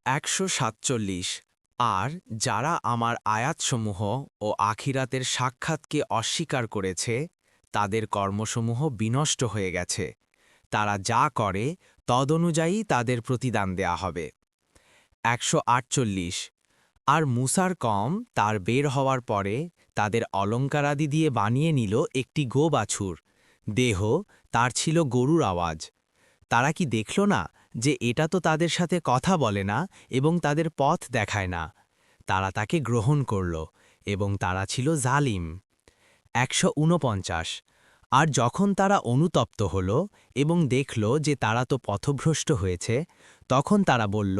147 আর যারা আমার আয়াতসমূহ ও আখিরাতের সাক্ষাৎকে অস্বীকার করেছে তাদের কর্মসমূহ বিনষ্ট হয়ে গেছে। তারা যা করে তদনুযায়ী তাদের প্রতিদান দেয়া হবে। 148 আর মুসার কম তার বের হওয়ার পরে তাদের অলঙ্কারাদি দিয়ে বানিয়ে নিল একটি গোবাছুর। দেহ তার ছিল গরুর আওয়াজ। তারা কি দেখল না যে এটা তো তাদের সাথে কথা বলে না এবং তাদের পথ দেখায় না? তারা তাকে গ্রহণ করল এবং তারা ছিল জালিম। 149 আর যখন তারা অনুতপ্ত হল এবং দেখল যে তারা তো পথভ্রষ্ট হয়েছে, তখন তারা বলল,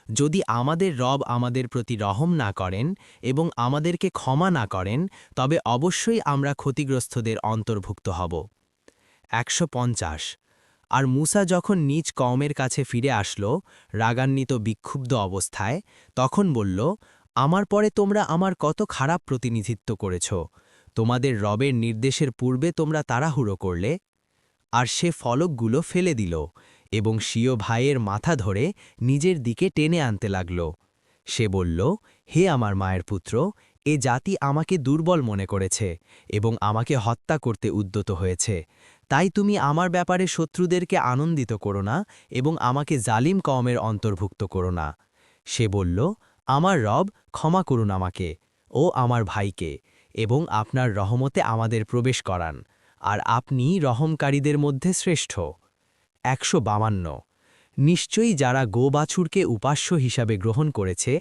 যদি আমাদের রব আমাদের প্রতি রহম না করেন এবং আমাদেরকে ক্ষমা না করেন, তবে অবশ্যই আমরা ক্ষতিগ্রস্তদের অন্তর্ভুক্ত হব। 150 আর মূসা যখন নিজ কওমের কাছে ফিরে আসল রাগান্বিত বিক্ষুব্ধ অবস্থায়, তখন বলল, আমার পরে তোমরা আমার কত খারাপ প্রতিনিধিত্ব করেছ। তোমাদের রবের নির্দেশের পূর্বে তোমরা তাড়াহুড়ো করলে। আর সে ফলকগুলো ফেলে দিল এবং স্বীয় ভাইয়ের মাথা ধরে নিজের দিকে টেনে আনতে লাগল। সে বলল, হে আমার মায়ের পুত্র, এ জাতি আমাকে দুর্বল মনে করেছে এবং আমাকে হত্যা করতে উদ্যত হয়েছে। তাই তুমি আমার ব্যাপারে শত্রুদেরকে আনন্দিত করো না এবং আমাকে জালিম কওমের অন্তর্ভুক্ত করো না। সে বলল, আমার রব, ক্ষমা করুন আমাকে ও আমার ভাইকে এবং আপনার রহমতে আমাদের প্রবেশ করান, আর আপনি রহমকারীদের মধ্যে শ্রেষ্ঠ। 152 নিশ্চয়ই যারা গোবাছুরকে উপাস্য হিসাবে গ্রহণ করেছে